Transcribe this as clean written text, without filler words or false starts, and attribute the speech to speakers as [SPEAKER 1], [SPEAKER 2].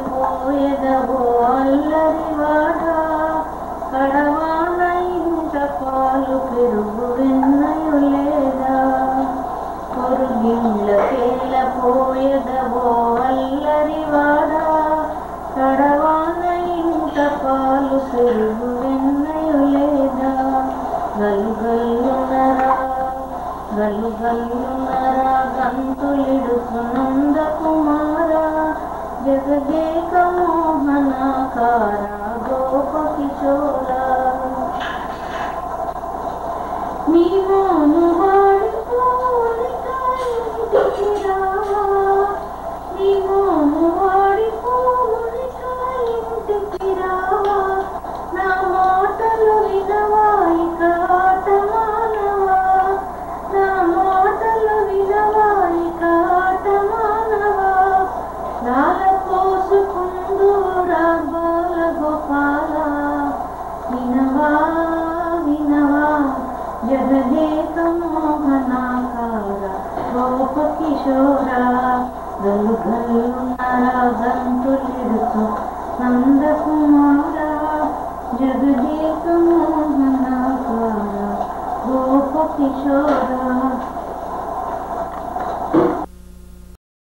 [SPEAKER 1] పోయెదవో అల్లరివాడ కడవాన ఇంట పాలు పెరుగు వెన్నయు లేదా పొరుగిండ్లకేల పోయెదవో అల్లరివాడ కడవాన ఇంట పాలు పెరుగు వెన్నయు లేదా గల్లుగల్లునరా గంతులిడుకునంద కుమారా జగదేక మోహనాకార గోప కిశోర నీ మోను వాడి పోలిక ఇంటికి రావా నీ మోను వాడి పోలిక ఇంటికి రావా నా మాటలు వినవా ఇక ఆట మానవా నా మాటలు వినవా ఇక ఆట మానవా నాల పోసుకుందూరా బాల గోపాల వినవా వినవా జగదేక మోహనాకార గోప కిశోర గల్లుగల్లునరా గంతులిడుచు నందకుమార జగదేక మోహనాకార గోప కిశోర